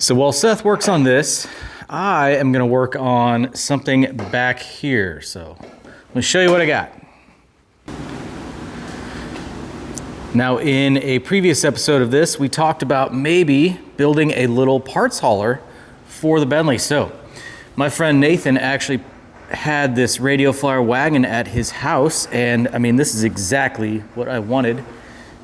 So while Seth works on this, I am gonna work on something back here. So let me show you what I got. Now, in a previous episode of this, we talked about maybe building a little parts hauler for the Bentley. So my friend Nathan actually had this radio flyer wagon at his house, and I mean, this is exactly what I wanted.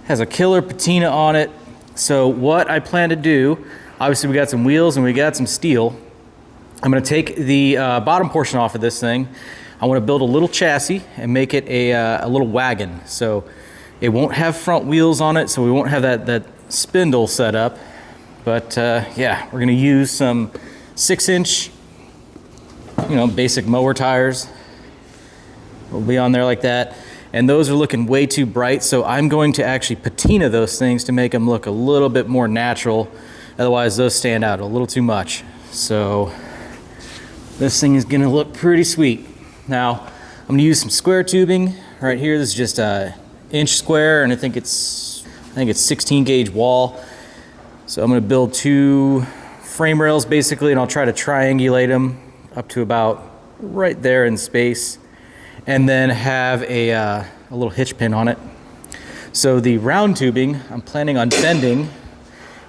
Has a killer patina on it. So what I plan to do, obviously we got some wheels and we got some steel. I'm gonna take the bottom portion off of this thing. I wanna build a little chassis and make it a little wagon. So it won't have front wheels on it, so we won't have that spindle set up. But yeah, we're gonna use some 6-inch, basic mower tires. Will be on there like that. And those are looking way too bright, so I'm going to actually patina those things to make them look a little bit more natural. Otherwise, those stand out a little too much. So this thing is gonna look pretty sweet. Now, I'm gonna use some square tubing right here. This is just a inch square, and I think it's 16 gauge wall. So I'm gonna build 2 frame rails basically, and I'll try to triangulate them up to about right there in space, and then have a little hitch pin on it. So the round tubing, I'm planning on bending,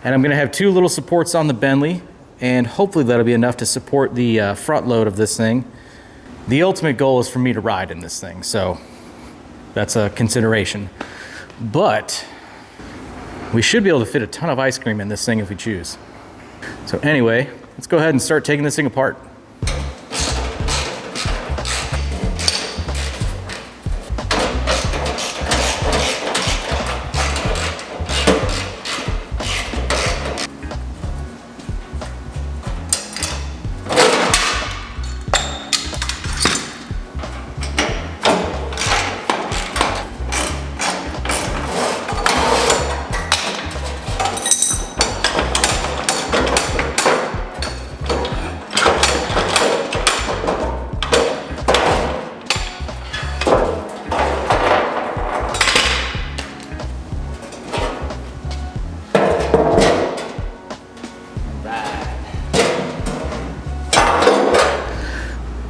and I'm gonna have 2 little supports on the Bentley, and hopefully that'll be enough to support the front load of this thing. The ultimate goal is for me to ride in this thing, so that's a consideration. But we should be able to fit a ton of ice cream in this thing if we choose. So anyway, let's go ahead and start taking this thing apart.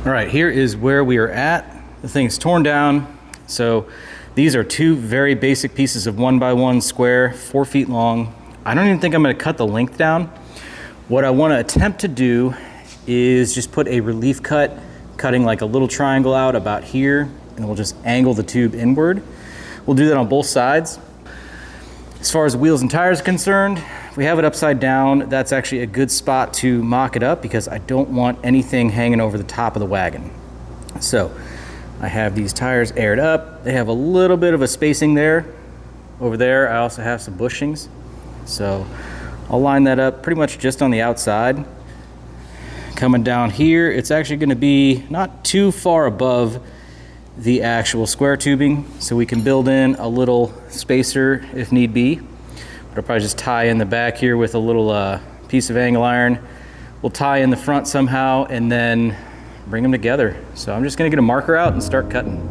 All right, here is where we are at. The thing's torn down. So these are 2 very basic pieces of 1x1 square, 4 feet long. I don't even think I'm gonna cut the length down. What I wanna attempt to do is just put a relief cut, cutting like a little triangle out about here, and we'll just angle the tube inward. We'll do that on both sides. As far as wheels and tires are concerned, if we have it upside down, that's actually a good spot to mock it up because I don't want anything hanging over the top of the wagon. So I have these tires aired up. They have a little bit of a spacing there. Over there, I also have some bushings. So I'll line that up pretty much just on the outside. Coming down here, it's actually gonna be not too far above the actual square tubing, so we can build in a little spacer if need be. But I'll probably just tie in the back here with a little piece of angle iron. We'll tie in the front somehow and then bring them together. So I'm just gonna get a marker out and start cutting.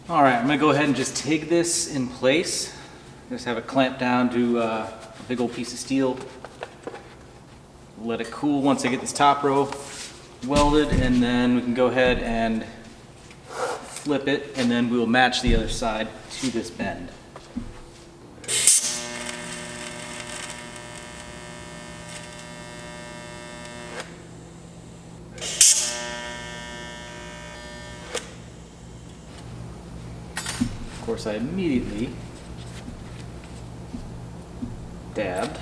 All right, I'm gonna go ahead and just take this in place. Just have it clamped down to a big old piece of steel. Let it cool once I get this top row welded, and then we can go ahead and flip it, and then we will match the other side to this bend. course, I immediately dabbed.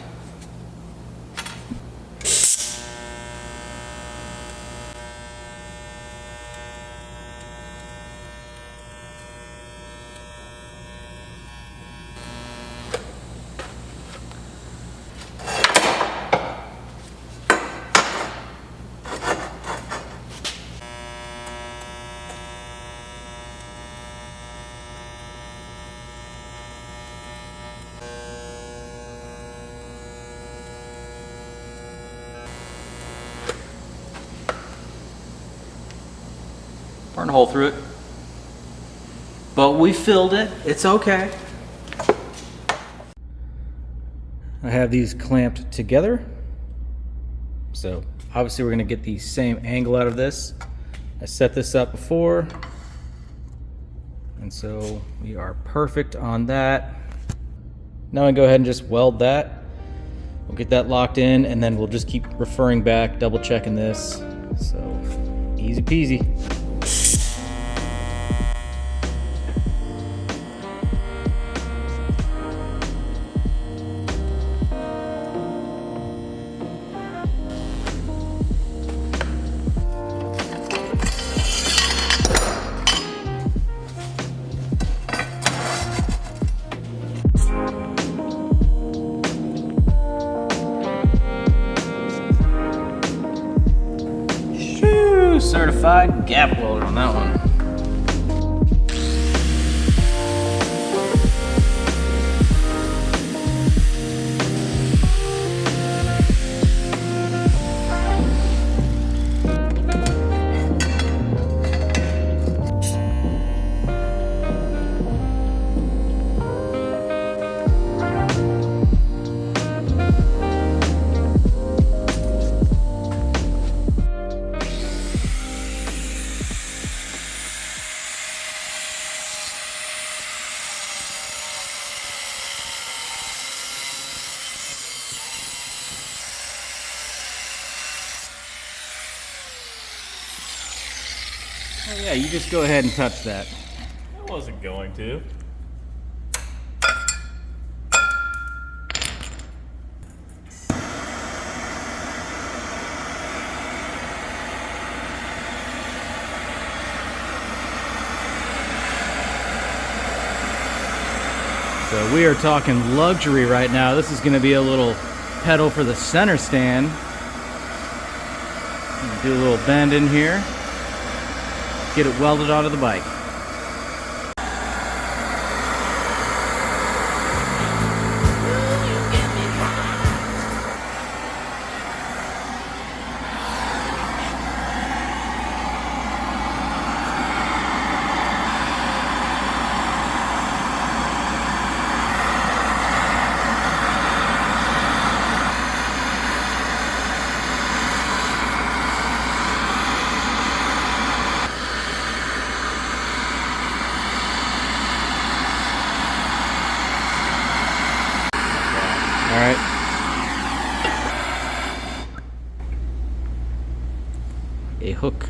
Burn a hole through it. But we filled it. It's okay. I have these clamped together. So obviously we're going to get the same angle out of this. I set this up before. And so we are perfect on that. Now I go ahead and just weld that. We'll get that locked in, and then we'll just keep referring back, double checking this. So easy peasy. Certified gap welder on that one. Oh yeah, you just go ahead and touch that. I wasn't going to. So we are talking luxury right now. This is going to be a little pedal for the center stand. Do a little bend in here. Get it welded onto the bike. All right. A hook.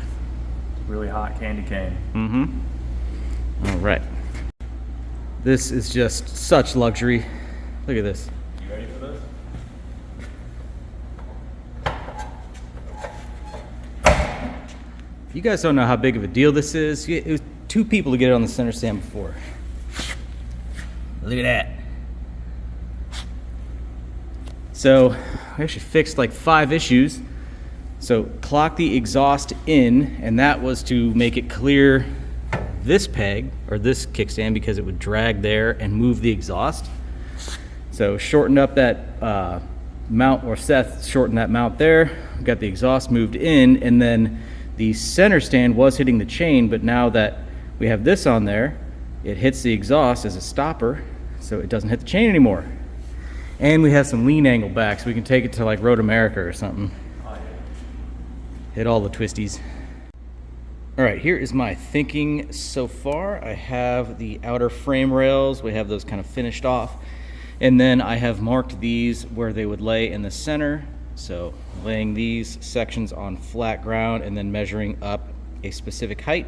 Really hot candy cane. Mm-hmm. All right. This is just such luxury. Look at this. You ready for this? You guys don't know how big of a deal this is. It was 2 people to get it on the center stand before. Look at that. So I actually fixed like 5 issues. So clock the exhaust in, and that was to make it clear this peg or this kickstand because it would drag there and move the exhaust. So shortened up that mount, or Seth shortened that mount there. Got the exhaust moved in, and then the center stand was hitting the chain, but now that we have this on there, it hits the exhaust as a stopper, so it doesn't hit the chain anymore. And we have some lean angle back, so we can take it to like Road America or something. Oh, yeah. Hit all the twisties. All right, here is my thinking so far. I have the outer frame rails. We have those kind of finished off. And then I have marked these where they would lay in the center. So laying these sections on flat ground and then measuring up a specific height.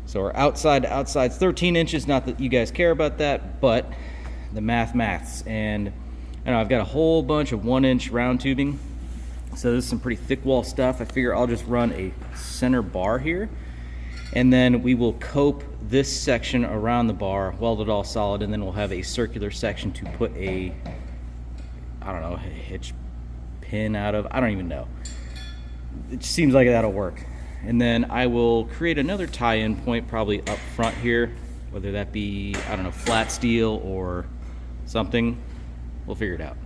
So our outside to outside's 13 inches, not that you guys care about that, but the maths. And I know I've got a whole bunch of 1-inch round tubing. So this is some pretty thick wall stuff. I figure I'll just run a center bar here, and then we will cope this section around the bar, weld it all solid, and then we'll have a circular section to put a, I don't know, a hitch pin out of. I don't even know. It seems like that'll work. And then I will create another tie-in point probably up front here, whether that be, I don't know, flat steel or something. We'll figure it out.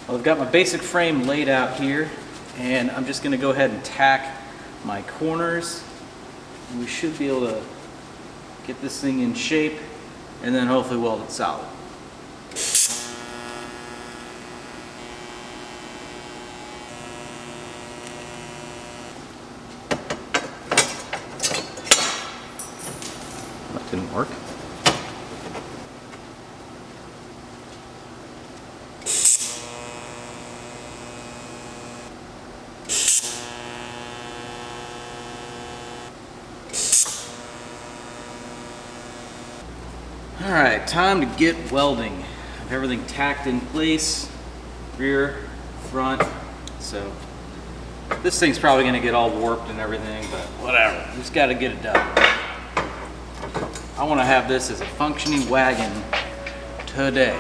Well, I've got my basic frame laid out here, and I'm just gonna go ahead and tack my corners. We should be able to get this thing in shape and then hopefully weld it solid. That didn't work. All right, time to get welding. I have everything tacked in place, rear, front. So this thing's probably gonna get all warped and everything, but whatever, just gotta get it done. I wanna have this as a functioning wagon today.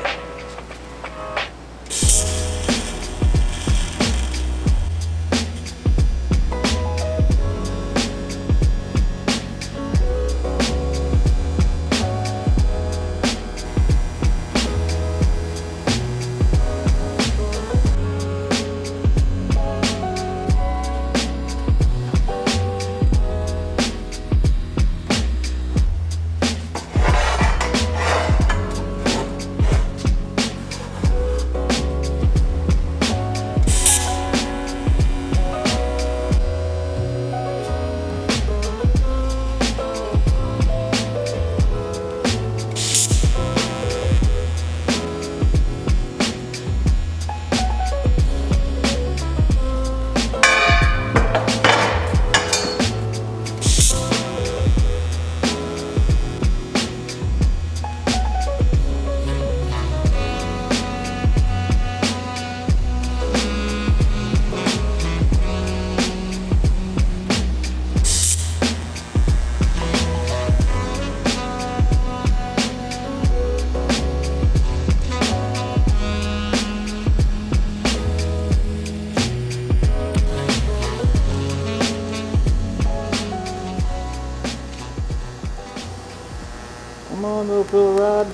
Come on, little pillow rod.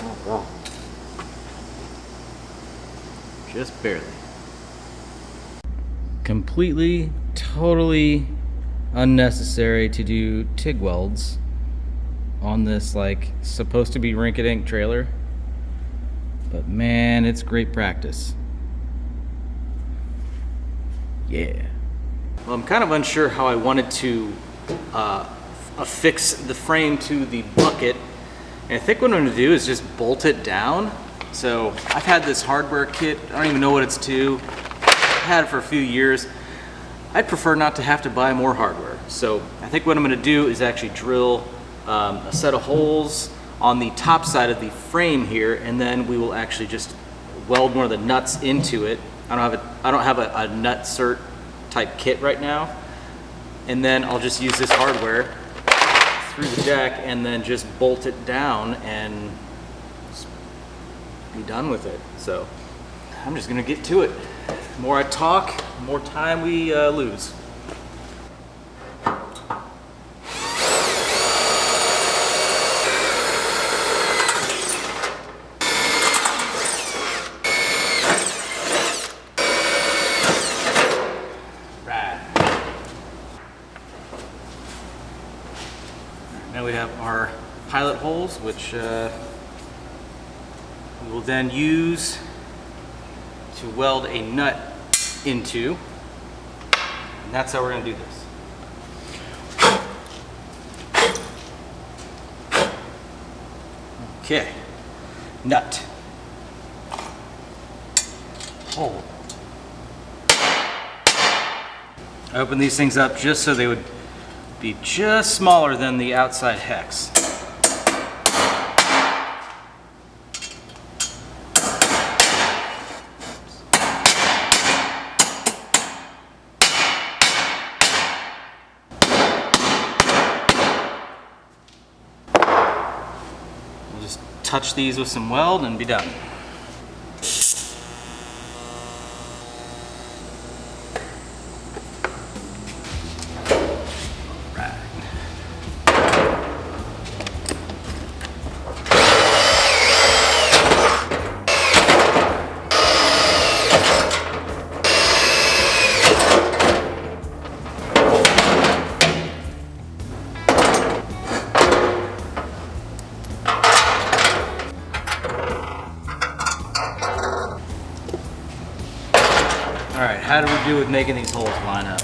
Oh, God. Just barely. Completely, totally unnecessary to do TIG welds on this, like, supposed to be rink-a-dink trailer. But man, it's great practice. Yeah. Well, I'm kind of unsure how I wanted to affix the frame to the bucket. And I think what I'm gonna do is just bolt it down. So I've had this hardware kit, I don't even know what it's to. I've had it for a few years. I'd prefer not to have to buy more hardware. So I think what I'm gonna do is actually drill a set of holes on the top side of the frame here, and then we will actually just weld one of the nuts into it. I don't have a nut cert type kit right now. And then I'll just use this hardware through the deck and then just bolt it down and just be done with it. So I'm just gonna get to it. The more I talk, the more time we lose. Now we have our pilot holes, which we will then use to weld a nut into, and that's how we're going to do this. Okay, nut, hole. I opened these things up just so they would be just smaller than the outside hex. We'll just touch these with some weld and be done. All right, how do we do with making these holes line up?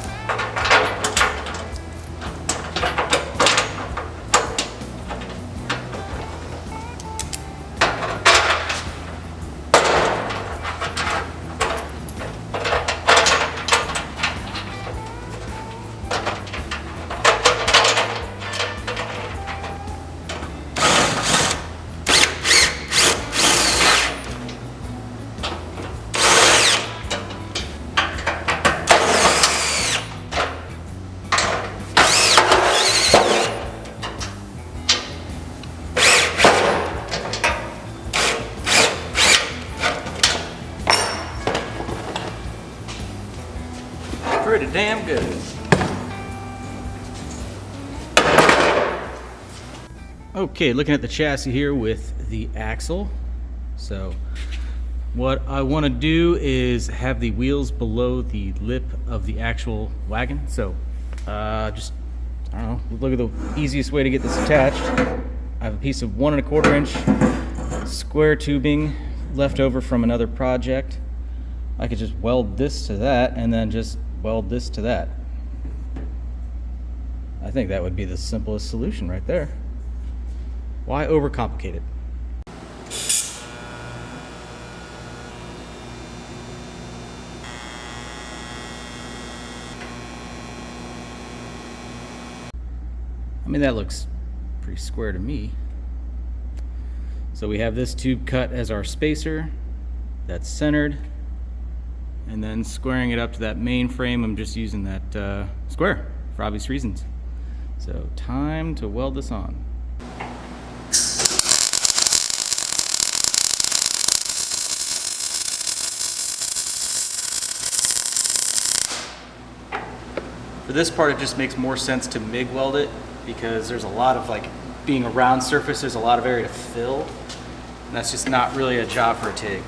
Pretty damn good. Okay, looking at the chassis here with the axle. So what I want to do is have the wheels below the lip of the actual wagon. So just, I don't know, look at the easiest way to get this attached. I have a piece of 1 1/4 inch square tubing left over from another project. I could just weld this to that and then just weld this to that. I think that would be the simplest solution right there. Why overcomplicate it? I mean, that looks pretty square to me. So we have this tube cut as our spacer. That's centered. And then squaring it up to that main frame, I'm just using that square for obvious reasons. So time to weld this on. For this part, it just makes more sense to MIG weld it because there's a lot of, like, being a round surface, there's a lot of area to fill. And that's just not really a job for a TIG.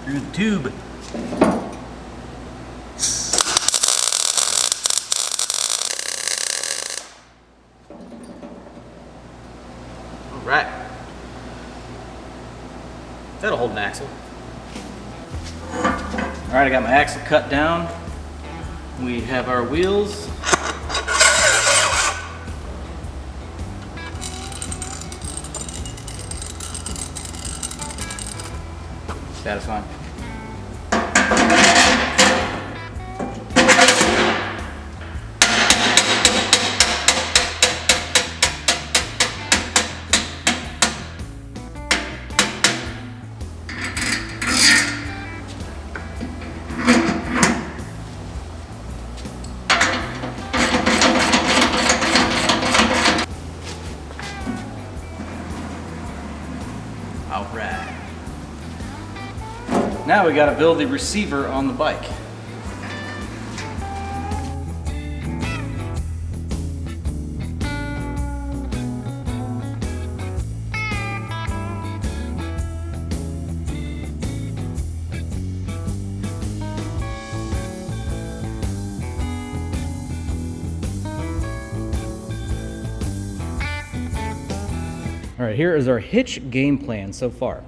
Through the tube. All right. That'll hold an axle. All right, I got my axle cut down. We have our wheels. Satisfying. All right. Now we got to build the receiver on the bike. All right, here is our hitch game plan so far.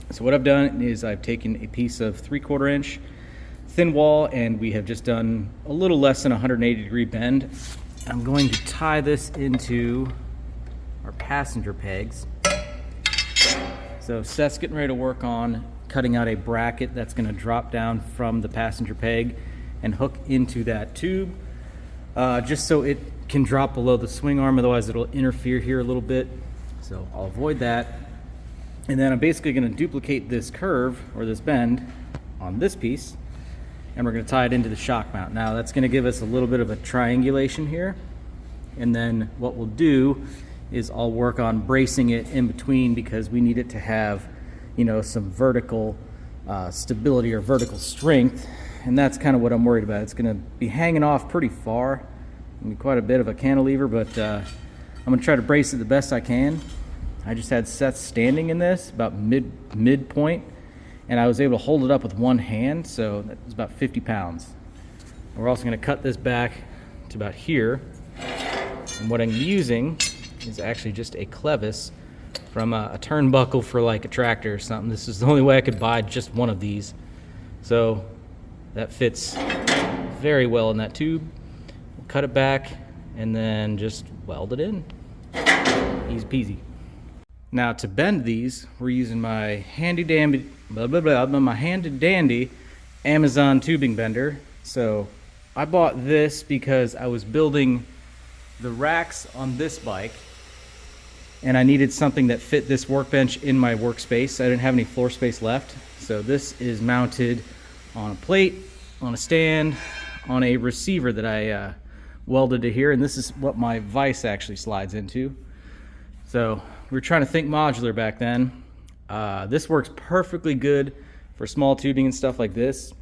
So what I've done is I've taken a piece of 3/4 inch thin wall and we have just done a little less than 180 degree bend I'm going to tie this into our passenger pegs. So Seth's getting ready to work on cutting out a bracket that's going to drop down from the passenger peg and hook into that tube, just so it can drop below the swing arm, otherwise it'll interfere here a little bit. So I'll avoid that. And then I'm basically going to duplicate this curve or this bend on this piece, and we're going to tie it into the shock mount. Now that's going to give us a little bit of a triangulation here, and then what we'll do is I'll work on bracing it in between, because we need it to have, you know, some vertical stability or vertical strength, and that's kind of what I'm worried about. It's going to be hanging off pretty far, quite a bit of a cantilever, but I'm going to try to brace it the best I can. I just had Seth standing in this about midpoint, and I was able to hold it up with one hand, so that was about 50 pounds. And we're also going to cut this back to about here, and what I'm using is actually just a clevis from a turnbuckle for like a tractor or something. This is the only way I could buy just one of these, so that fits very well in that tube. We'll cut it back and then just weld it in. Easy peasy. Now to bend these, we're using my handy dandy Amazon tubing bender. So I bought this because I was building the racks on this bike, and I needed something that fit this workbench in my workspace. I didn't have any floor space left. So this is mounted on a plate, on a stand, on a receiver that I welded to here, and this is what my vise actually slides into. So we were trying to think modular back then. This works perfectly good for small tubing and stuff like this,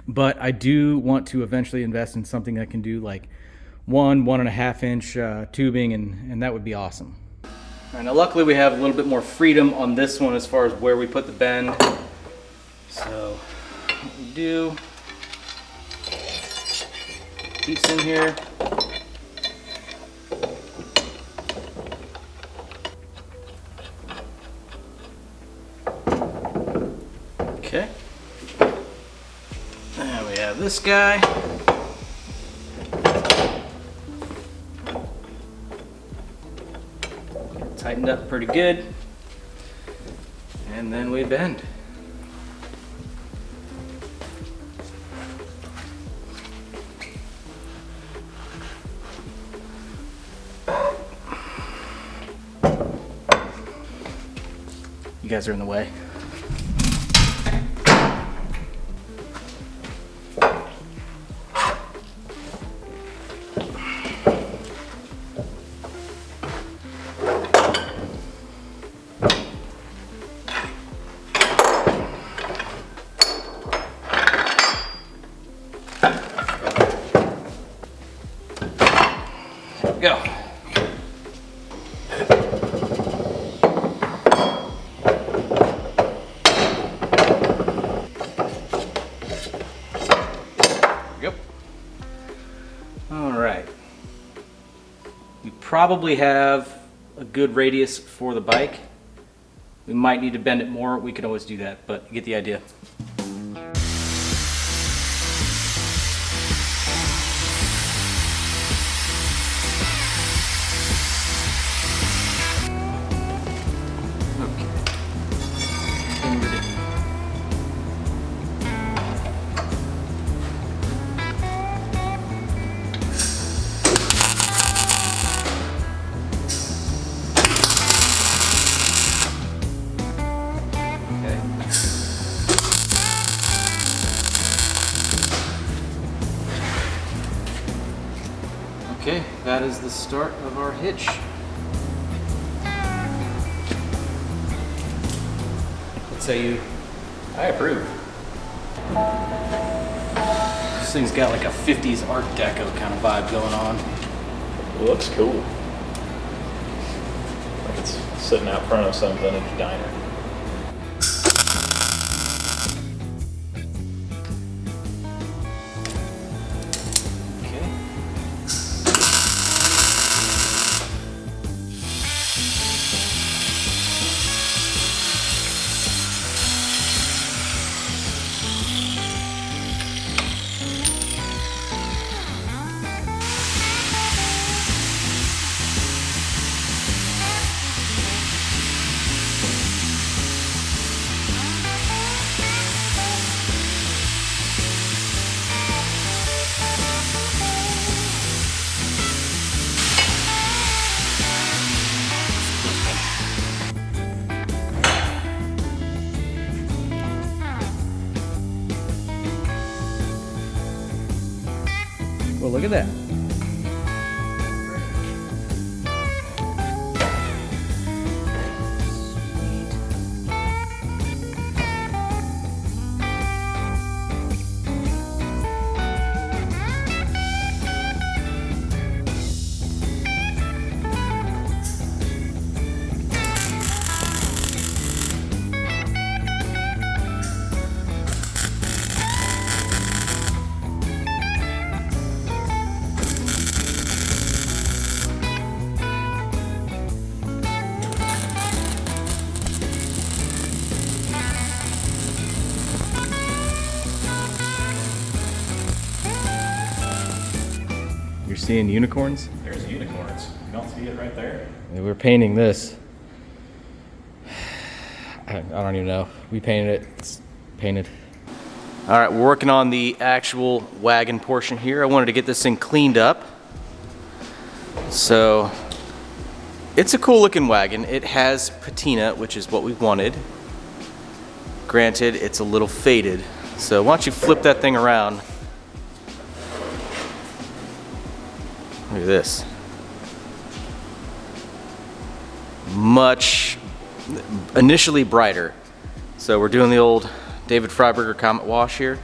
but I do want to eventually invest in something that can do like 1.5 inch tubing, and that would be awesome. All right, now luckily we have a little bit more freedom on this one as far as where we put the bend. So what we do, piece in here. Okay. And we have this guy. Tightened up pretty good. And then we bend. You guys are in the way. Go. Yep. All right. We probably have a good radius for the bike. We might need to bend it more. We can always do that, but you get the idea. Okay, that is the start of our hitch. Let's say I approve. This thing's got like a 50s Art Deco kind of vibe going on. It looks cool. Like it's sitting out front of some vintage diner. at that. You're seeing unicorns? There's unicorns. You don't see it right there? We're painting this. I don't even know. We painted it. It's painted. All right, we're working on the actual wagon portion here. I wanted to get this thing cleaned up. So, it's a cool looking wagon. It has patina, which is what we wanted. Granted, it's a little faded. So why don't you flip that thing around. Look at this. Much initially brighter. So we're doing the old David Freiberger Comet wash here.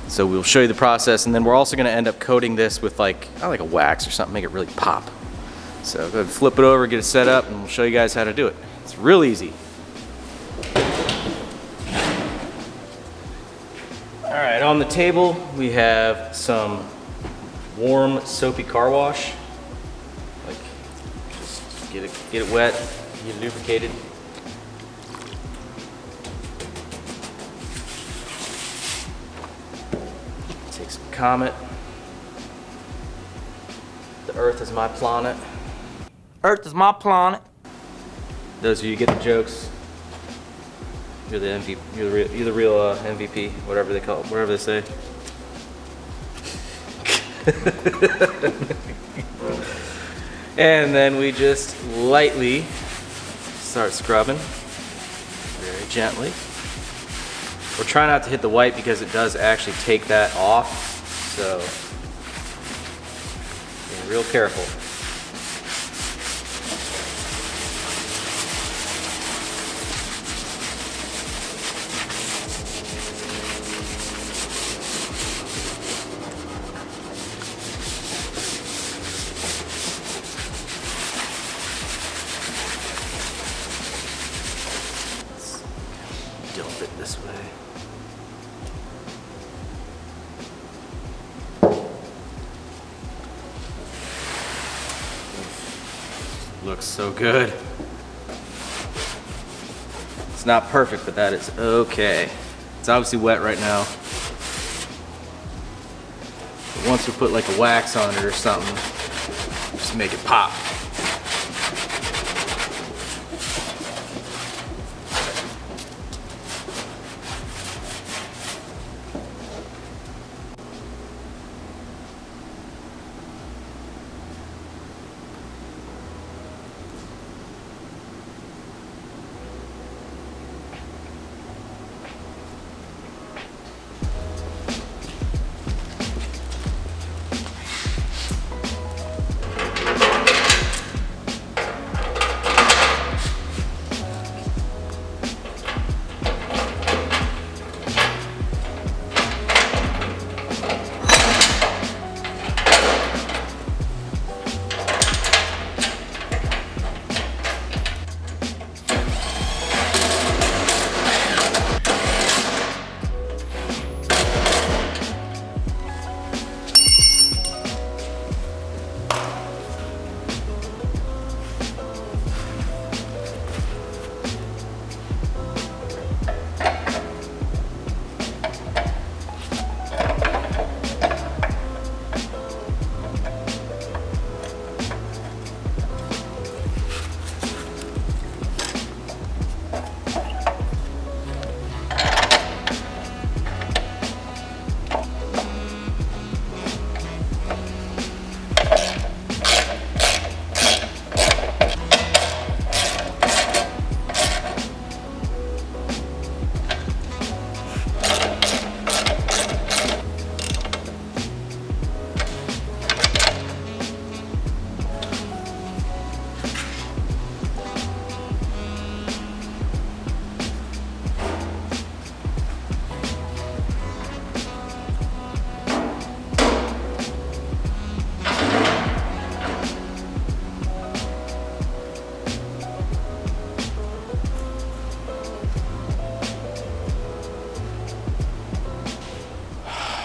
So we'll show you the process, and then we're also going to end up coating this with like a wax or something, make it really pop. So go ahead and flip it over, get it set up, and we'll show you guys how to do it. It's real easy. All right, on the table we have some warm soapy car wash. Like, just get it wet, get it lubricated. Take some Comet. The Earth is my planet. Earth is my planet. Those of you who get the jokes, you're the MVP. You're the real MVP. Whatever they call it, whatever they say. And then we just lightly start scrubbing, very gently. We're trying not to hit the white because it does actually take that off, so be real careful. Dump it this way. Looks so good. It's not perfect, but that is okay. It's obviously wet right now. But once we put like a wax on it or something, just make it pop.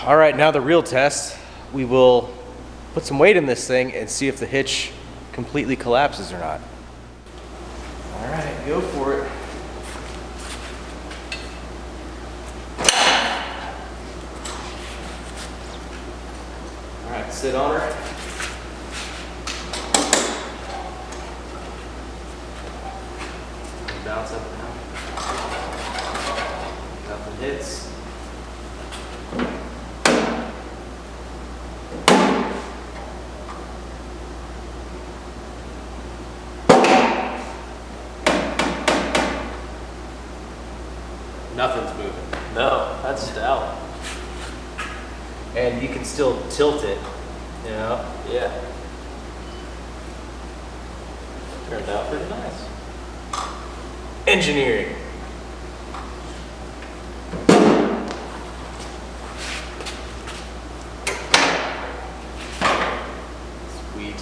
All right, now the real test. We will put some weight in this thing and see if the hitch completely collapses or not. All right, go for it. All right, sit on her. Bounce up and down. Nothing hits. Nothing's moving. No, that's stout. And you can still tilt it, you know? Yeah. Turned out pretty nice. Engineering. Sweet.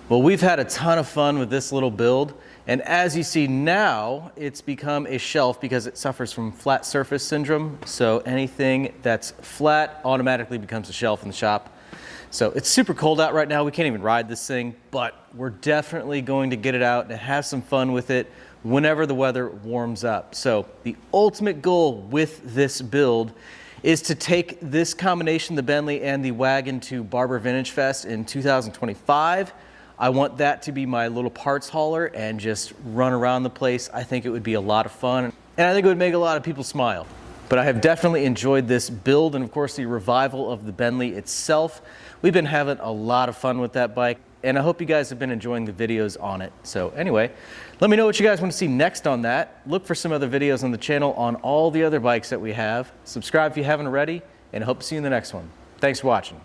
Well, we've had a ton of fun with this little build, and as you see now, it's become a shelf because it suffers from flat surface syndrome. So anything that's flat automatically becomes a shelf in the shop. So it's super cold out right now. We can't even ride this thing, but we're definitely going to get it out and have some fun with it whenever the weather warms up. So the ultimate goal with this build is to take this combination, the Bentley and the wagon, to Barber Vintage Fest in 2025. I want that to be my little parts hauler and just run around the place. I think it would be a lot of fun, and I think it would make a lot of people smile. But I have definitely enjoyed this build, and of course the revival of the Bentley itself. We've been having a lot of fun with that bike, and I hope you guys have been enjoying the videos on it. So anyway, let me know what you guys want to see next on that. Look for some other videos on the channel on all the other bikes that we have. Subscribe if you haven't already, and I hope to see you in the next one. Thanks for watching.